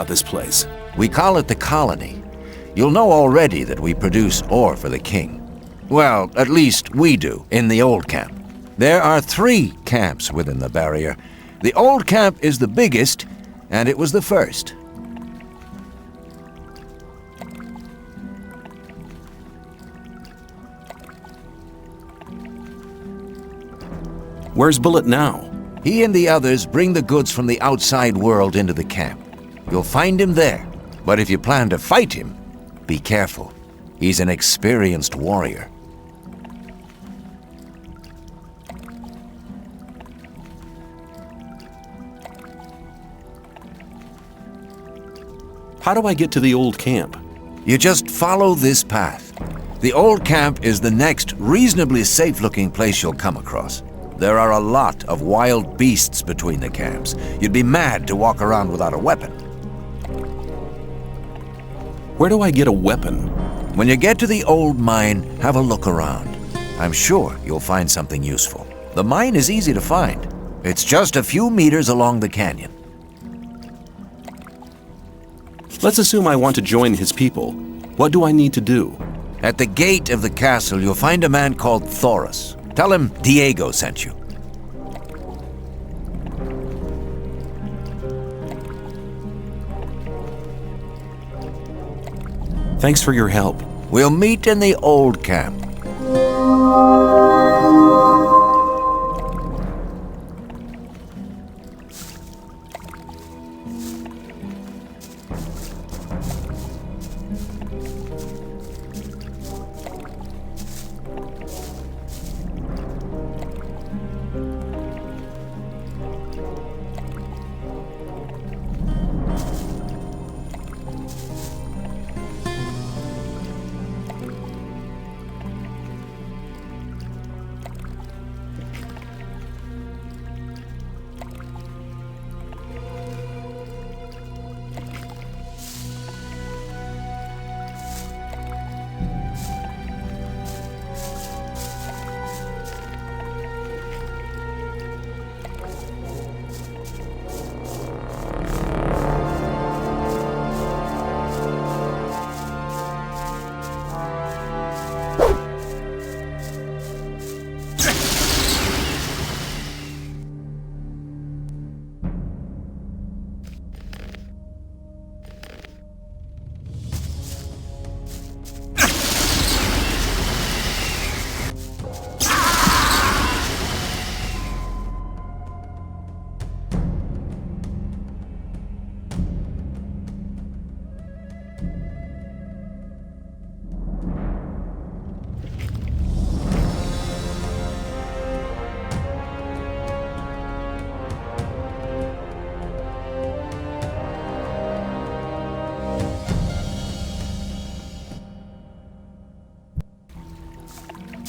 this place? We call it the Colony. You'll know already that we produce ore for the king. Well, at least we do, in the old camp. There are 3 camps within the barrier. The old camp is the biggest, and it was the first. Where's Bullet now? He and the others bring the goods from the outside world into the camp. You'll find him there, but if you plan to fight him, be careful. He's an experienced warrior. How do I get to the old camp? You just follow this path. The old camp is the next reasonably safe-looking place you'll come across. There are a lot of wild beasts between the camps. You'd be mad to walk around without a weapon. Where do I get a weapon? When you get to the old mine, have a look around. I'm sure you'll find something useful. The mine is easy to find. It's just a few meters along the canyon. Let's assume I want to join his people. What do I need to do? At the gate of the castle, you'll find a man called Thoris. Tell him Diego sent you. Thanks for your help. We'll meet in the old camp.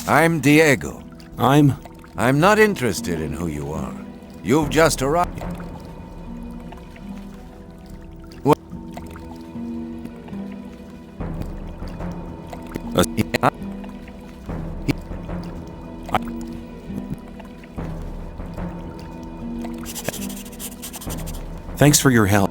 I'm Diego. I'm not interested in who you are. You've just arrived. Thanks for your help.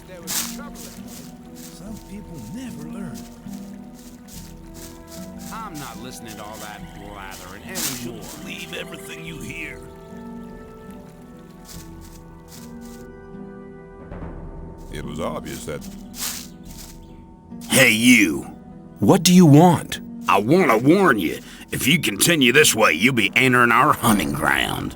Some people never learn. I'm not listening to all that blathering anymore. Believe everything you hear. It was obvious that Hey, you. What do you want? I want to warn you. If you continue this way, you'll be entering our hunting ground.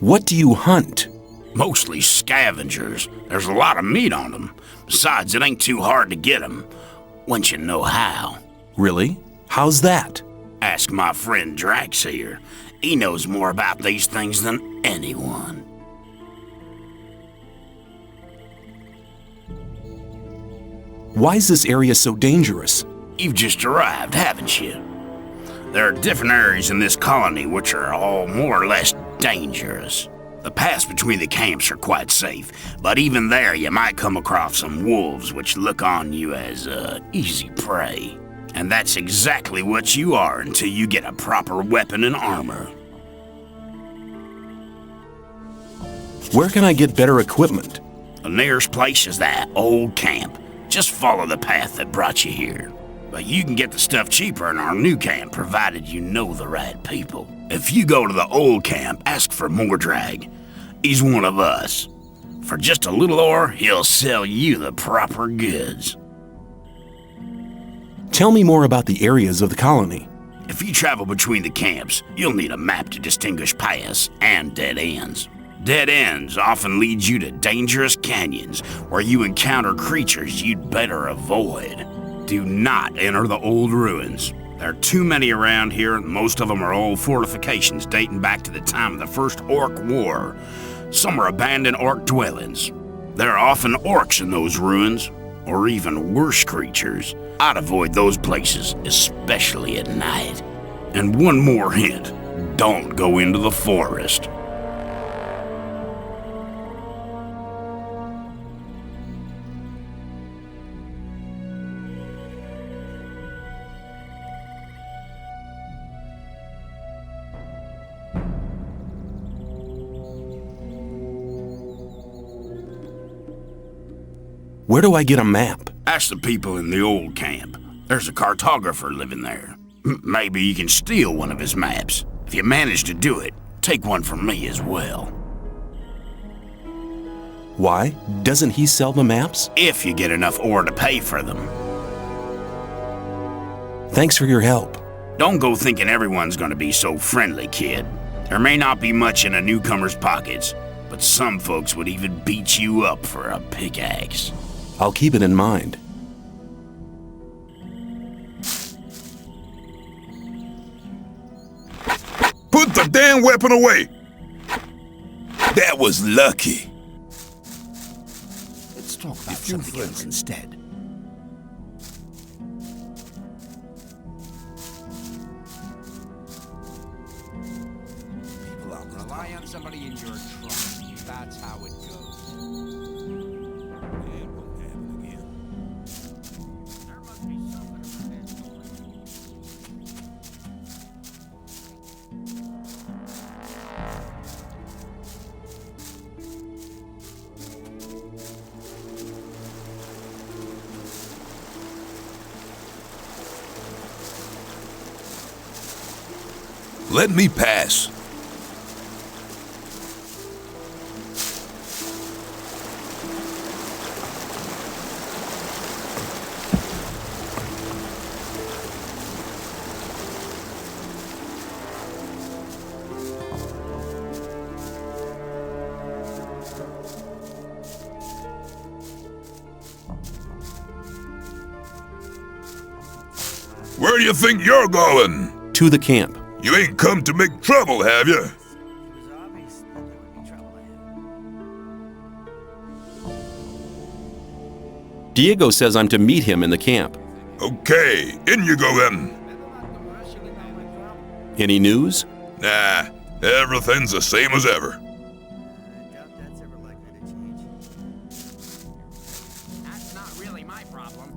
What do you hunt? Mostly scavengers. There's a lot of meat on them. Besides, it ain't too hard to get them, once you know how. Really? How's that? Ask my friend Drax here. He knows more about these things than anyone. Why is this area so dangerous? You've just arrived, haven't you? There are different areas in this colony which are all more or less dangerous. The paths between the camps are quite safe, but even there you might come across some wolves which look on you as easy prey. And that's exactly what you are until you get a proper weapon and armor. Where can I get better equipment? The nearest place is that old camp. Just follow the path that brought you here. But you can get the stuff cheaper in our new camp, provided you know the right people. If you go to the old camp, ask for Mordrag. He's one of us. For just a little ore, he'll sell you the proper goods. Tell me more about the areas of the colony. If you travel between the camps, you'll need a map to distinguish paths and dead ends. Dead ends often lead you to dangerous canyons where you encounter creatures you'd better avoid. Do not enter the old ruins. There are too many around here, and most of them are old fortifications dating back to the time of the First Orc War. Some are abandoned orc dwellings. There are often orcs in those ruins, or even worse creatures. I'd avoid those places, especially at night. And one more hint, don't go into the forest. Where do I get a map? Ask the people in the old camp. There's a cartographer living there. Maybe you can steal one of his maps. If you manage to do it, take one from me as well. Why? Doesn't he sell the maps? If you get enough ore to pay for them. Thanks for your help. Don't go thinking everyone's gonna be so friendly, kid. There may not be much in a newcomer's pockets, but some folks would even beat you up for a pickaxe. I'll keep it in mind. put the damn weapon away. That was lucky. Let's talk about something else instead. Rely on somebody in your trust. That's how it goes. It won't happen again. There must be something about that story. Let me pass. Where do you think you're going? To the camp. You ain't come to make trouble, have you? Diego says I'm to meet him in the camp. Okay, in you go then. Any news? Nah, everything's the same as ever. That's not really my problem.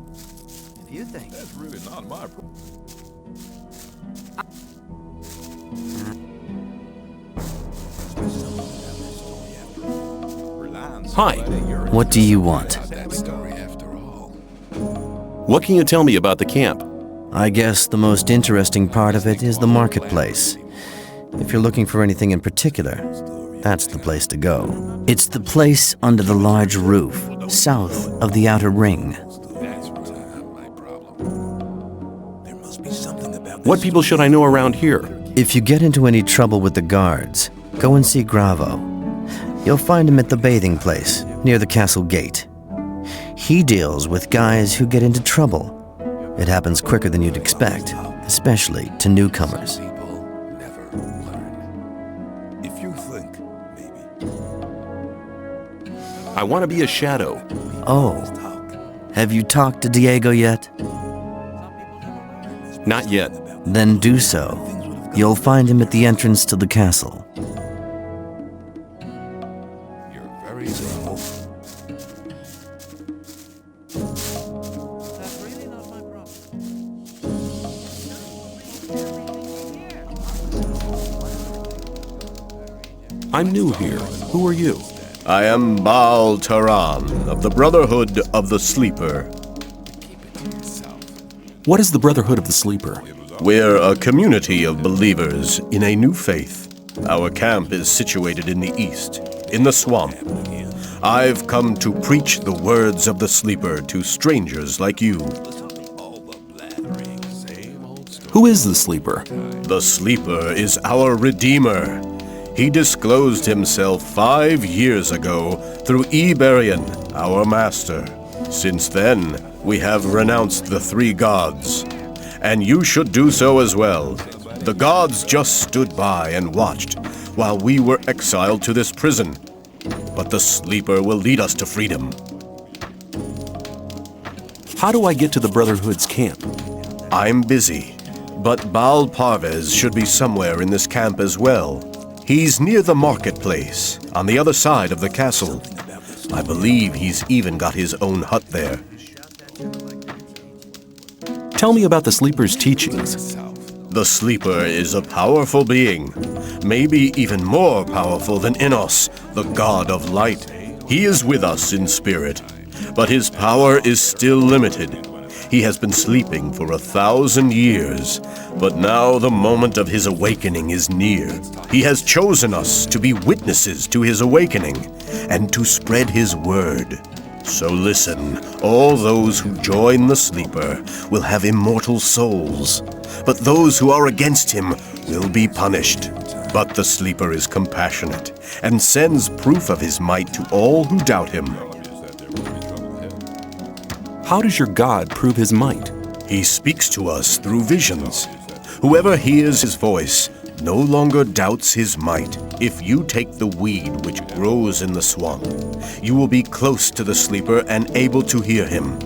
If you think. That's really not my problem. Rely on Hi. What do you want? What can you tell me about the camp? I guess the most interesting part of it is the marketplace. If you're looking for anything in particular, that's the place to go. It's the place under the large roof, south of the outer ring. What people should I know around here? If you get into any trouble with the guards, go and see Gravo. You'll find him at the bathing place, near the castle gate. He deals with guys who get into trouble. It happens quicker than you'd expect, especially to newcomers. If you think, maybe. I want to be a shadow. Oh, have you talked to Diego yet? Not yet. Then do so. You'll find him at the entrance to the castle. You're very simple. That's really not my problem. I'm new here. Who are you? I am Baal Taran of the Brotherhood of the Sleeper. What is the Brotherhood of the Sleeper? We're a community of believers in a new faith. Our camp is situated in the east, in the swamp. I've come to preach the words of the Sleeper to strangers like you. Who is the Sleeper? The Sleeper is our Redeemer. He disclosed himself 5 years ago through Iberian, our master. Since then, we have renounced the 3 gods. And you should do so as well. The gods just stood by and watched while we were exiled to this prison. But the Sleeper will lead us to freedom. How do I get to the Brotherhood's camp? I'm busy, but Baal Parvez should be somewhere in this camp as well. He's near the marketplace, on the other side of the castle. I believe he's even got his own hut there. Tell me about the Sleeper's teachings. The Sleeper is a powerful being, maybe even more powerful than Innos, the god of light. He is with us in spirit, but his power is still limited. He has been sleeping for 1,000 years, but now the moment of his awakening is near. He has chosen us to be witnesses to his awakening and to spread his word. So listen, all those who join the Sleeper will have immortal souls, but those who are against him will be punished. But the Sleeper is compassionate and sends proof of his might to all who doubt him. How does your God prove his might? He speaks to us through visions. Whoever hears his voice no longer doubts his might. If you take the weed which grows in the swamp, you will be close to the Sleeper and able to hear him.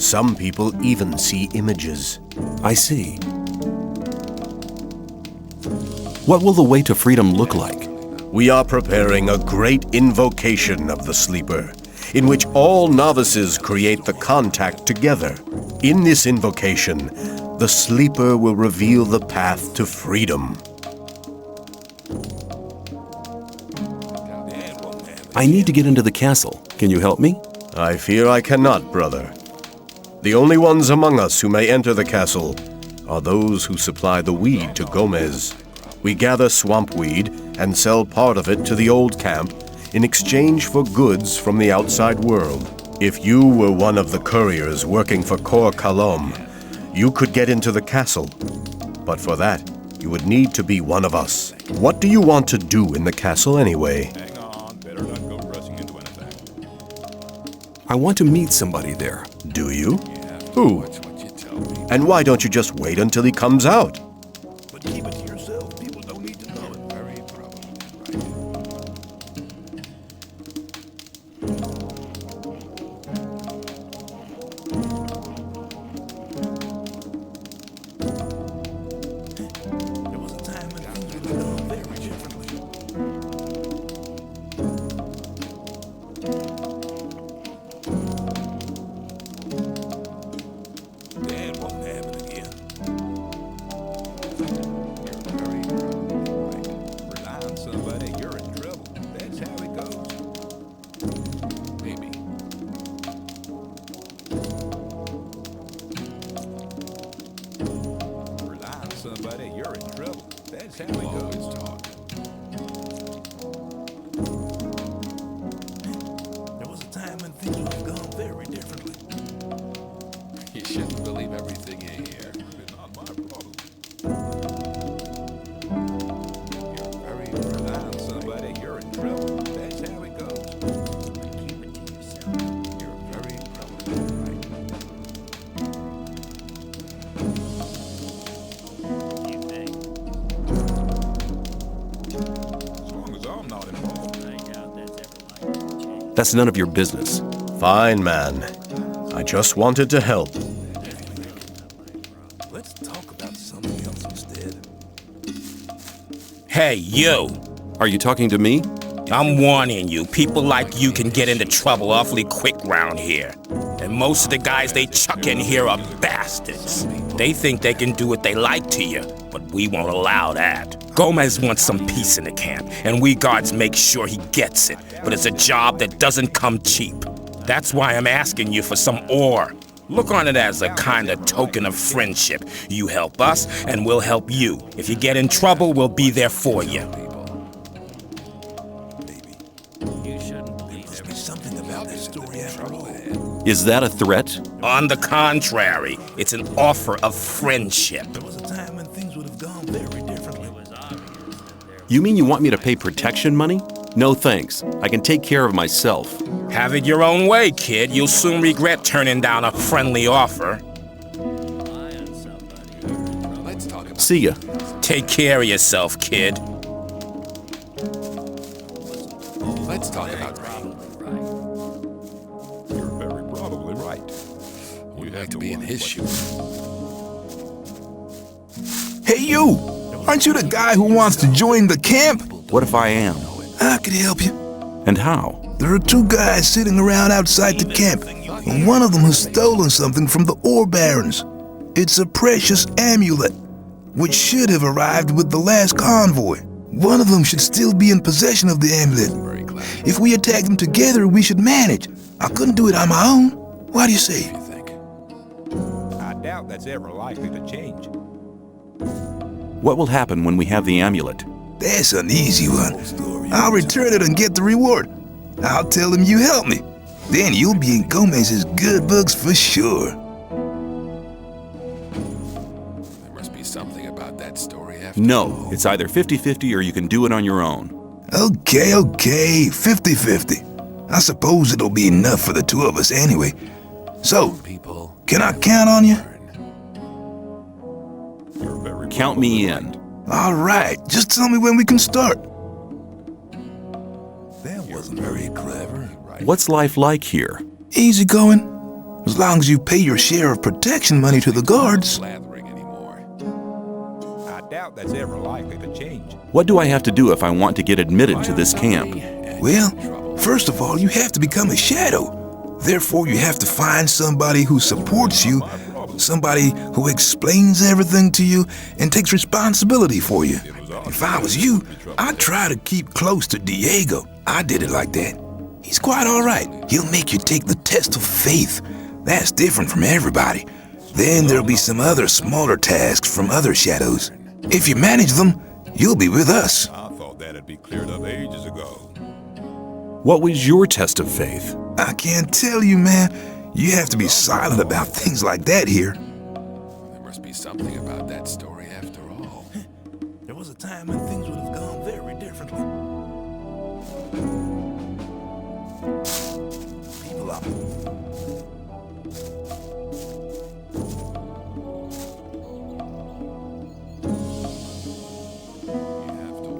Some people even see images. I see. What will the way to freedom look like? We are preparing a great invocation of the Sleeper, in which all novices create the contact together. In this invocation, the Sleeper will reveal the path to freedom. I need to get into the castle. Can you help me? I fear I cannot, brother. The only ones among us who may enter the castle are those who supply the weed to Gomez. We gather swamp weed and sell part of it to the old camp in exchange for goods from the outside world. If you were one of the couriers working for Kor Kalom, you could get into the castle. But for that, you would need to be one of us. What do you want to do in the castle anyway? Hang on, better not go rushing into anything. I want to meet somebody there. Do you? Who? Watch what you tell me. And why don't you just wait until he comes out? But keep it to yourself. People don't need to know it. Very probably right. There was a time when things were done very differently. That won't happen again. somebody, you're in trouble. That's how it goes. There was a time when things would have gone very differently. You shouldn't believe everything you hear. It's not my problem. You're very proud of somebody, you're in trouble. That's how it goes. Keep it to yourself. You're very probably right. You think? As long as I'm not involved. I doubt that's ever likely to change. That's none of your business. Fine, man. I just wanted to help. Let's talk about something else instead. Hey, you! Are you talking to me? I'm warning you, people like you can get into trouble awfully quick round here. And most of the guys they chuck in here are bastards. They think they can do what they like to you, but we won't allow that. Gomez wants some peace in the camp, and we guards make sure he gets it. But it's a job that doesn't come cheap. That's why I'm asking you for some ore. Look on it as a kind of token of friendship. You help us, and we'll help you. If you get in trouble, we'll be there for you. You shouldn't believe Must be something about this story after all. Is that a threat? On the contrary, it's an offer of friendship. There was a time when things would have gone very differently. it was obvious that there You mean you want me to pay protection money? No thanks. I can take care of myself. Have it your own way, kid. You'll soon regret turning down a friendly offer. rely on somebody. You're in trouble. Let's talk about See ya. Take care of yourself, kid. Let's talk about Probably right. You're very probably right. you have to be in his shoes. Hey, you! Aren't you the guy who wants to join the camp? What if I am? I could help you. And how? There are two guys sitting around outside the camp, and one of them has stolen something from the ore barons. It's a precious amulet, which should have arrived with the last convoy. One of them should still be in possession of the amulet. Very clever. If we attack them together, we should manage. I couldn't do it on my own. What do you say? You think? I doubt that's ever likely to change. What will happen when we have the amulet? That's an easy one. I'll return it and get the reward. I'll tell him you helped me. Then you'll be in Gomez's good books for sure. There must be something about that story after No, all. it's either 50-50 or you can do it on your own. Okay, 50-50. I suppose it'll be enough for the two of us anyway. So, People can I count on you? You're very Count me in. All right, just tell me when we can start. That wasn't very clever. What's life like here? Easy going. As long as you pay your share of protection money to the guards. blathering anymore. I doubt that's ever likely to change. What do I have to do if I want to get admitted to this camp? Well, first of all, you have to become a shadow. Therefore, you have to find somebody who supports you, somebody who explains everything to you and takes responsibility for you. If I was you, I'd try to keep close to Diego. I did it like that. He's quite all right. He'll make you take the test of faith. That's different from everybody. Then there'll be some other smaller tasks from other shadows. If you manage them, you'll be with us. I thought that'd be cleared up ages ago. What was your test of faith? I can't tell you, man. You have to be silent about things like that here. There must be something about that story after all. There was a time when things would have gone very differently. People up.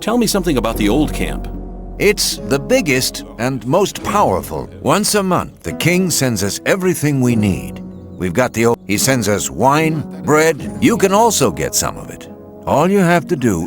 Tell me something about the old camp. It's the biggest and most powerful. Once a month, the king sends us everything we need. We've got he sends us wine, bread. You can also get some of it. All you have to do.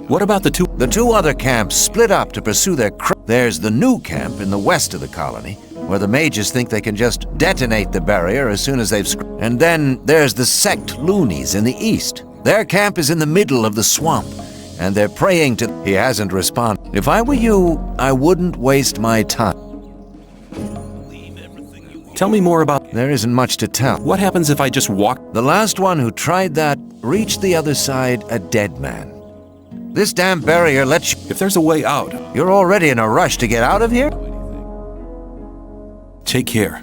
What about the two? The two other camps split up to pursue their There's the new camp in the west of the colony, where the mages think they can just detonate the barrier as soon as they've And then there's the sect loonies in the east. Their camp is in the middle of the swamp, and they're praying to... He hasn't responded. If I were you, I wouldn't waste my time. Believe everything you Tell me more about... There isn't much to tell. What happens if I just walk... The last one who tried that reached the other side a dead man. This damn barrier lets you... If there's a way out... You're already in a rush to get out of here? Take care.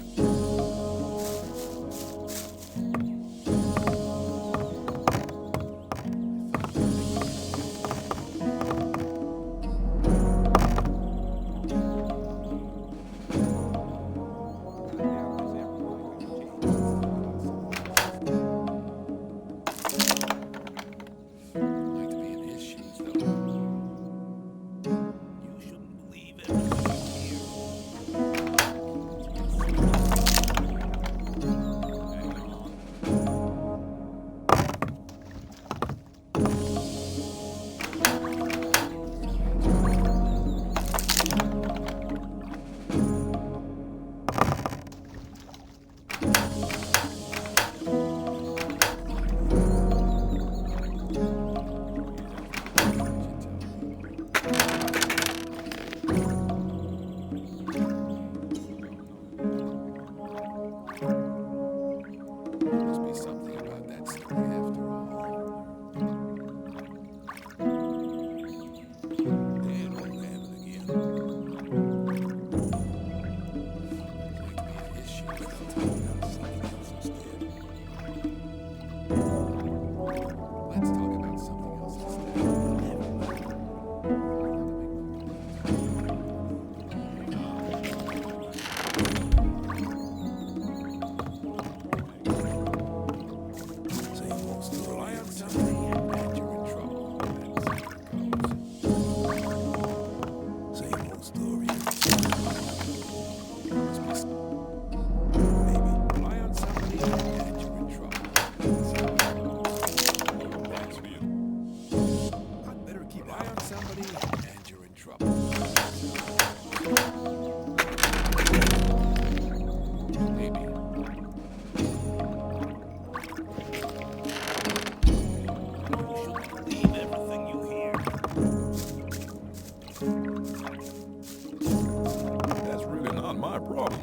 That's really not my problem.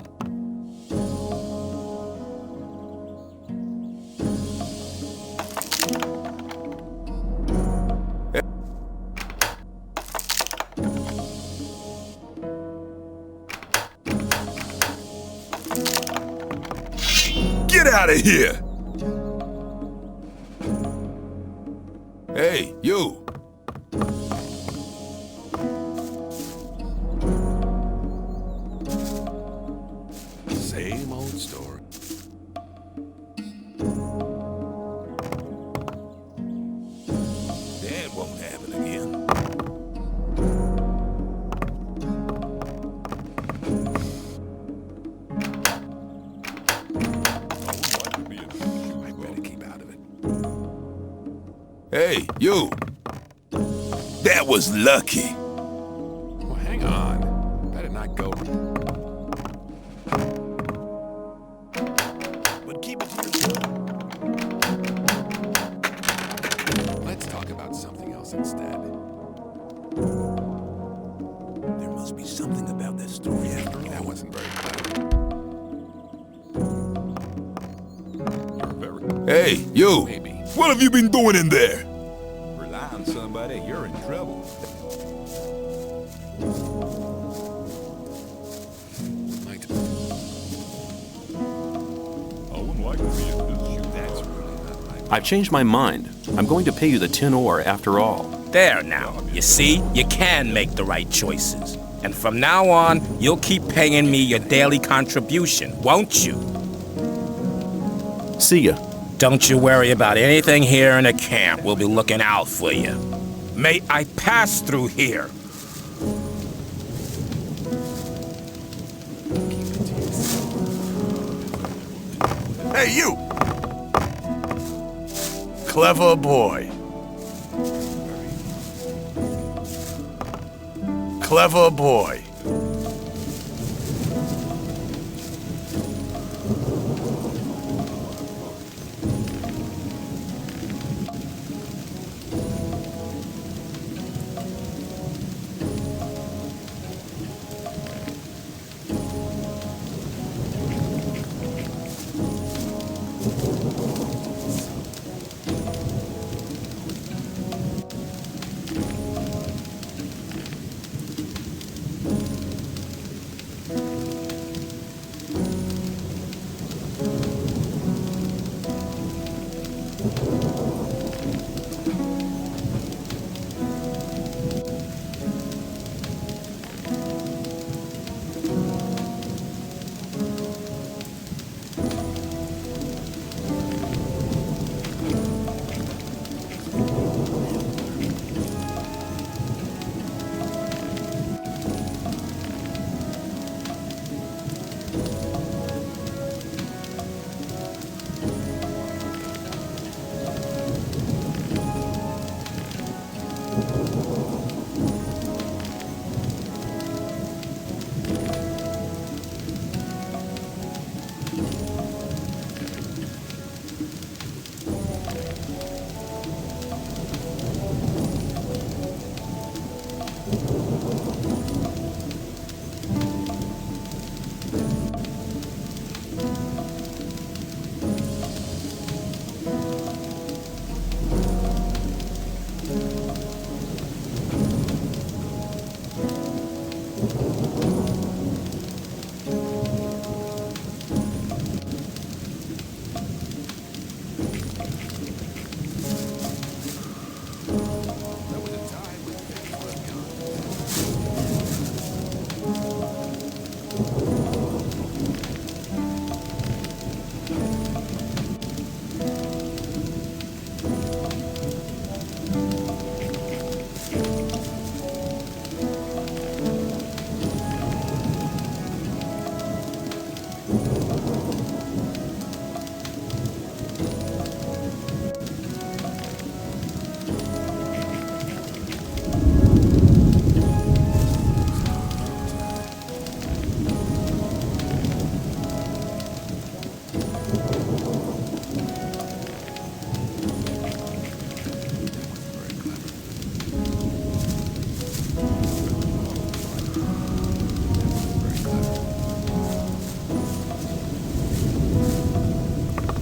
Get out of here! Hey, you! Same old story. That won't happen again. I better keep out of it. Hey, you! That was lucky. Well, hang on. Better not go. But keep it to yourself. Let's talk about something else instead. There must be something about that story after all. That wasn't very clever. You're very... Hey, you! Maybe. What have you been doing in there? Rely on somebody, you're in trouble. Might... I wouldn't like to be in this. That's really not my... I've changed my mind. I'm going to pay you the 10 ore after all. There now. You see, you can make the right choices. And from now on, you'll keep paying me your daily contribution, won't you? See ya. Don't you worry about anything here in the camp. We'll be looking out for you. May I pass through here? Hey, you! Clever boy. Clever boy.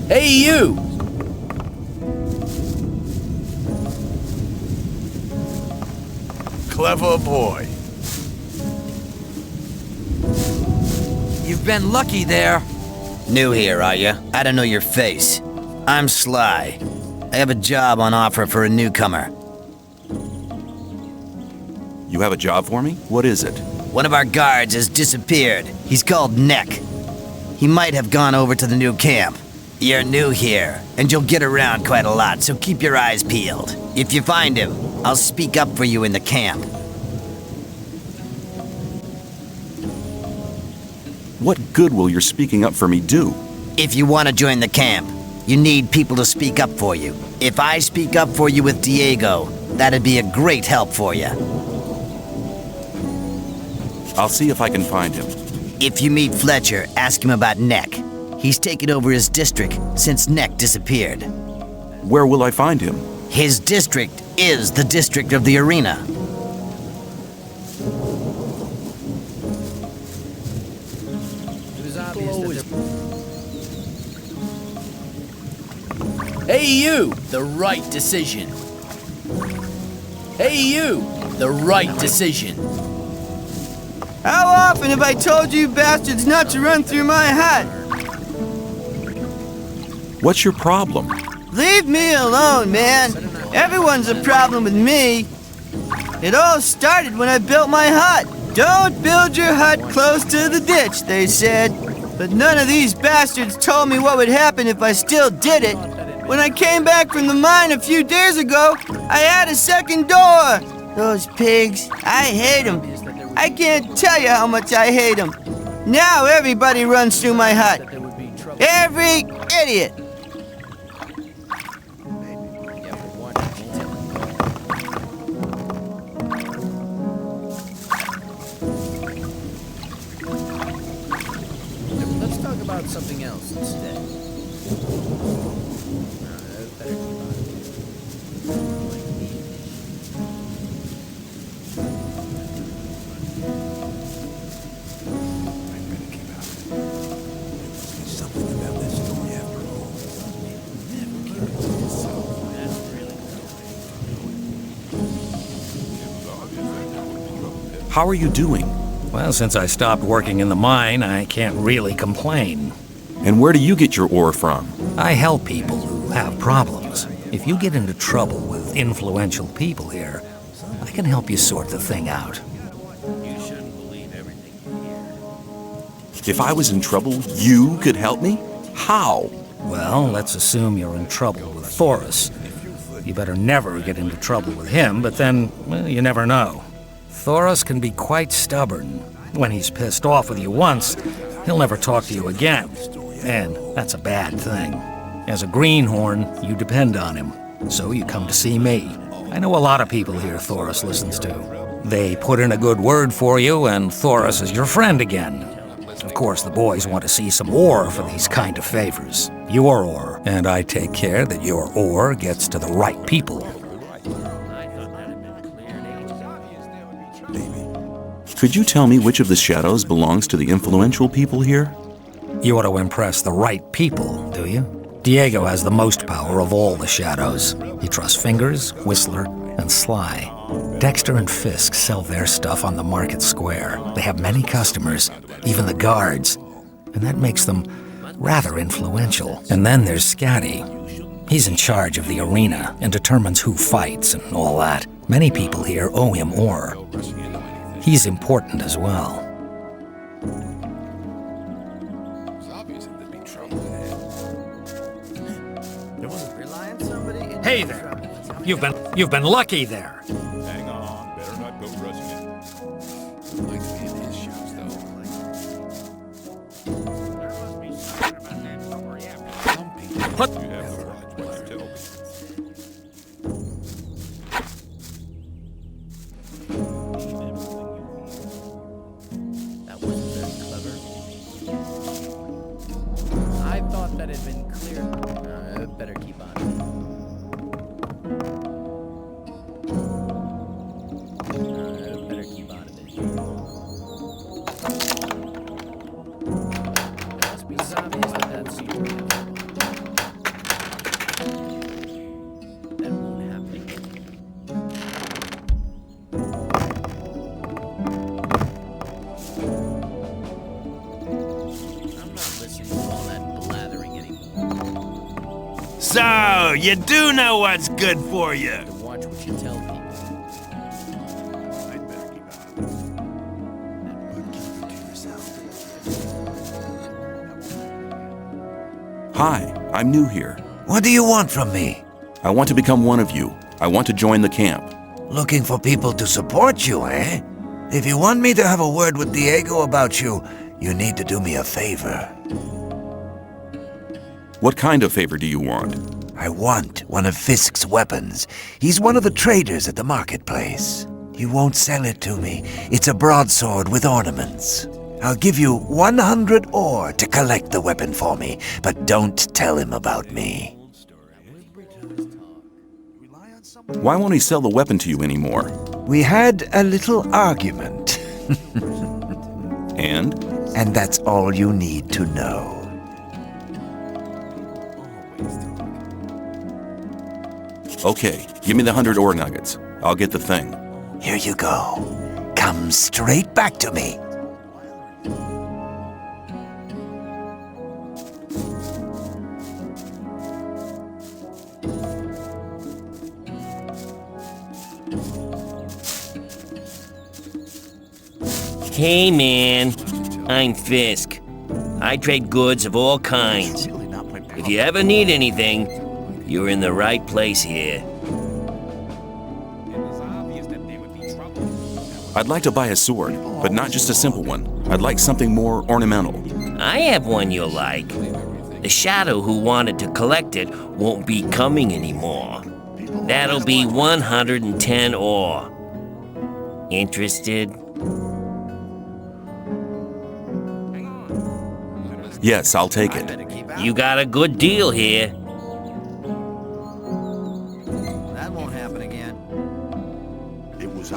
Hey, you! Clever boy. You've been lucky there. New here, are you? I don't know your face. I'm Sly. I have a job on offer for a newcomer. You have a job for me? What is it? One of our guards has disappeared. He's called Neck. He might have gone over to the new camp. You're new here, and you'll get around quite a lot, so keep your eyes peeled. If you find him, I'll speak up for you in the camp. What good will your speaking up for me do? If you want to join the camp, you need people to speak up for you. If I speak up for you with Diego, that'd be a great help for you. I'll see if I can find him. If you meet Fletcher, ask him about Neck. He's taken over his district since Neck disappeared. Where will I find him? His district is the district of the arena. Hey, you! The right decision. Hey, you! The right decision. How often have I told you bastards not to run through my hut? What's your problem? Leave me alone, man. Everyone's a problem with me. It all started when I built my hut. Don't build your hut close to the ditch, they said. But none of these bastards told me what would happen if I still did it. When I came back from the mine a few days ago, I had a second door. Those pigs, I hate them. I can't tell you how much I hate them. Now everybody runs through my hut. Every idiot. Let's talk about something else instead. How are you doing? Well, since I stopped working in the mine, I can't really complain. And where do you get your ore from? I help people who have problems. If you get into trouble with influential people here, I can help you sort the thing out. If I was in trouble, you could help me? How? Well, let's assume you're in trouble with Thoris. You better never get into trouble with him, but then, well, you never know. Thoris can be quite stubborn. When he's pissed off with you once, he'll never talk to you again. And that's a bad thing. As a greenhorn, you depend on him. So you come to see me. I know a lot of people here Thoris listens to. They put in a good word for you, and Thoris is your friend again. Of course, the boys want to see some ore for these kind of favors. Your ore. And I take care that your ore gets to the right people. Could you tell me which of the shadows belongs to the influential people here? You want to impress the right people, do you? Diego has the most power of all the shadows. He trusts Fingers, Whistler, and Sly. Dexter and Fisk sell their stuff on the market square. They have many customers, even the guards, and that makes them rather influential. And then there's Scatty. He's in charge of the arena and determines who fights and all that. Many people here owe him ore. He's important as well. Hey there. You've been lucky there. Hang on, better not go rushing it. Like to be in his shoes, though. There must be something about that story after. Some people What? You have to watch what you tell me. That wasn't very clever. I thought that had been clear. Better keep on. Better keep on a bit. Must be obvious that that story that won't happen again. I'm not listening to all that blathering anymore. So, you do know what's good for you. To watch what you tell people. I'd better keep out of it. Hi, I'm new here. What do you want from me? I want to become one of you. I want to join the camp. Looking for people to support you, eh? If you want me to have a word with Diego about you, you need to do me a favor. What kind of favor do you want? I want one of Fisk's weapons. He's one of the traders at the marketplace. You won't sell it to me. It's a broadsword with ornaments. I'll give you 100 ore to collect the weapon for me, but don't tell him about me. Why won't he sell the weapon to you anymore? We had a little argument. And? And that's all you need to know. Okay, give me the 100 ore nuggets. I'll get the thing. Here you go. Come straight back to me. Hey man, I'm Fisk. I trade goods of all kinds. If you ever need anything, you're in the right place here. I'd like to buy a sword, but not just a simple one. I'd like something more ornamental. I have one you'll like. The shadow who wanted to collect it won't be coming anymore. That'll be 110 ore. Interested? Yes, I'll take it. You got a good deal here. That won't happen again.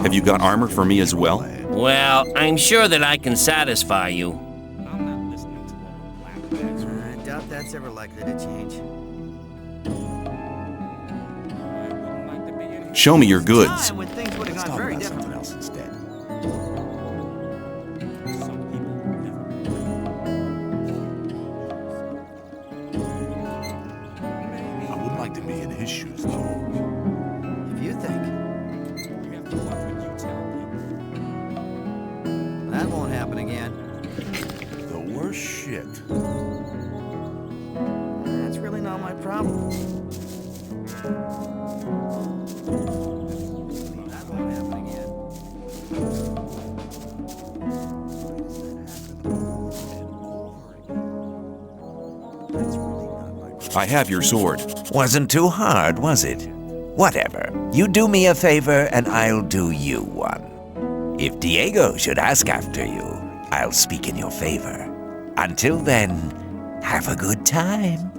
Have you got armor for me as well? Well, I'm sure that I can satisfy you. I doubt that's ever likely to change. Show me your goods. Time when things would have gone very different. I would like to be in his shoes, though. If you think. That won't happen again. The worst shit. That's really not my problem. That won't happen again. I have your sword. Wasn't too hard, was it? Whatever. You do me a favor, and I'll do you one. If Diego should ask after you, I'll speak in your favor. Until then, have a good time.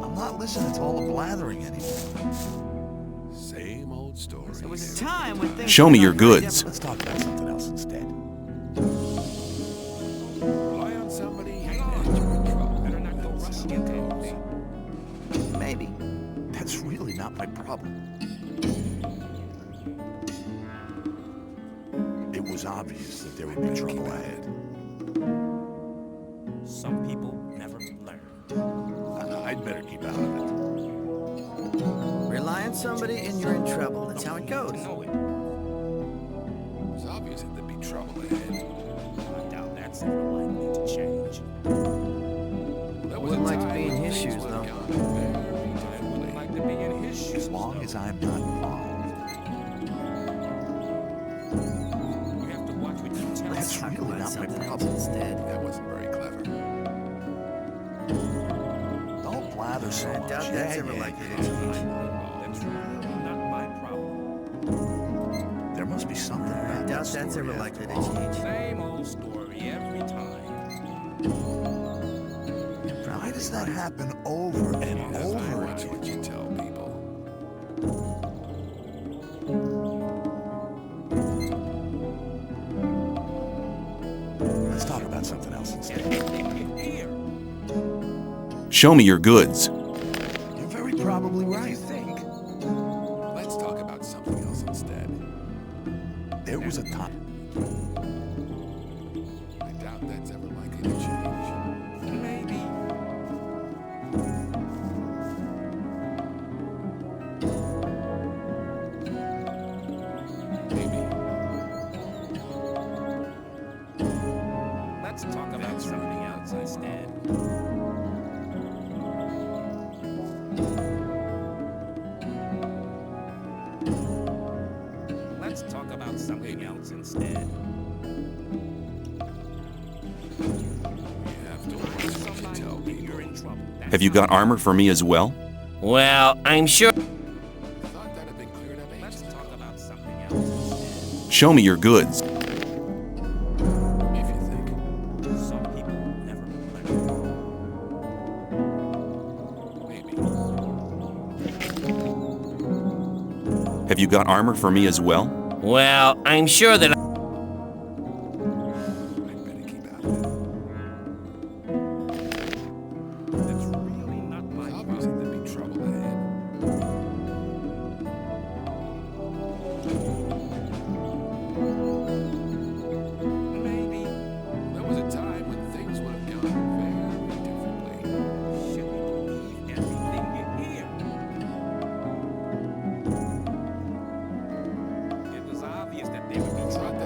I'm not listening to all the blathering anymore. Same old story. There was a time when things Show were me your going very goods. Let's talk about something else instead. Rely on somebody and you're in trouble. Better not go rushing into those. different. Maybe. That's really not my problem. It was obvious that there would be trouble ahead. Some people never learn. I'd better keep out of it. Rely on somebody and you're in trouble. That's how it goes. Know it. It was obvious that there'd be trouble ahead. I doubt that's ever likely to change. There was Wouldn't a like to time be in when his things shoes, would have though. gone very I wouldn't like to be in his shoes. As long as I'm not involved. You have to watch what you tell That's Talk really about not my something else problem. instead. That wasn't very clever. Don't blather so I much. doubt that's ever likely to change. That's really not my problem. There must be something I about doubt that that's story ever after likely to all. change. Same old story every time. Why does that happen over and over Watch again? what you tell people. Let's talk about something else instead. Here. Show me your goods. You're very probably right. Let's talk about something else instead. There was a time. I doubt that's ever likely to change. Maybe. Maybe. Let's talk about something else instead. Let's talk about something else instead. You have to watch what you Somebody tell will be people. you're in trouble. That's Have you got armor for me as well? Well, I'm sure. Thought that'd been cleared up Let's ages talk ago. about something else. Show me your goods. If you think. Some people never learn. Maybe. Have you got armor for me as well? Well, I'm sure that. I'd better keep out of it. That's really not my It's obvious that there'd be trouble ahead. Maybe. There was a time when things would have gone very differently. Should we believe everything you hear? It was obvious that there would be trouble.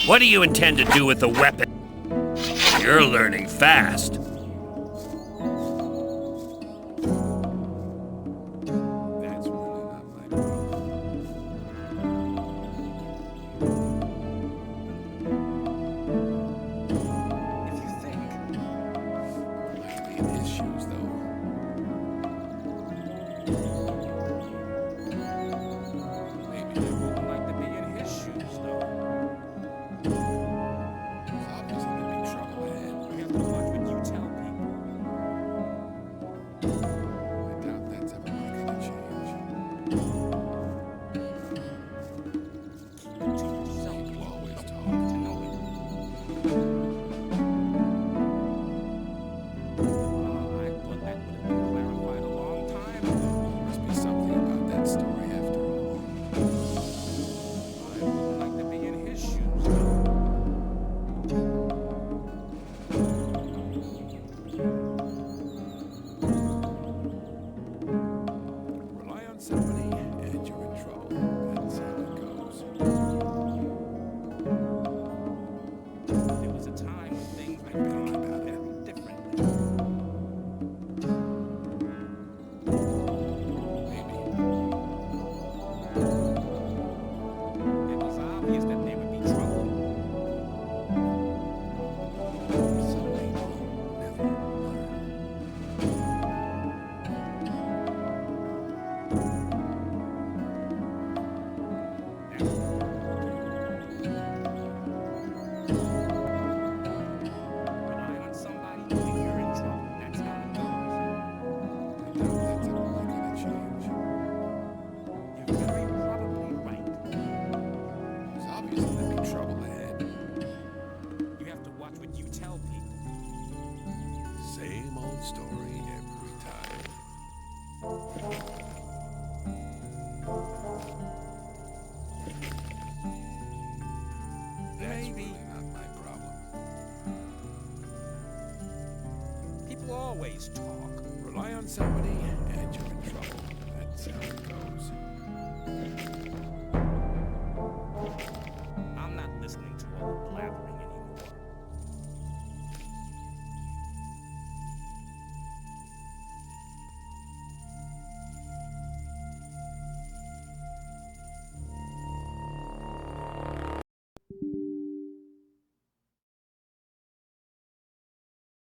What do you intend to do with the weapon? You're learning fast. That's really not my problem. If you think. Might be in his shoes, though. Maybe I wouldn't like to be in his shoes, though. There's obviously gonna be trouble ahead. You have to watch what you tell people. I doubt that's ever gonna change. Keep it to yourself. People always talk. To know it. I thought that would have been clarified a long time ago. Must be something about that story after all. I wouldn't like to be in his shoes, though. Rely on somebody and you're in trouble. That's how it goes. There was a time when things might be about it differently. Maybe. It was obvious that there would be trouble. Some people never learn. Rely on somebody when you're in trouble. That's how it goes. I doubt that's ever gonna change. You're very probably right. There's obviously gonna be trouble ahead. You have to watch what you tell people. Same old story every time. That's really not my problem. People always talk. Rely on somebody and you're in trouble. That's how it goes. I'm not listening to all the blabbering.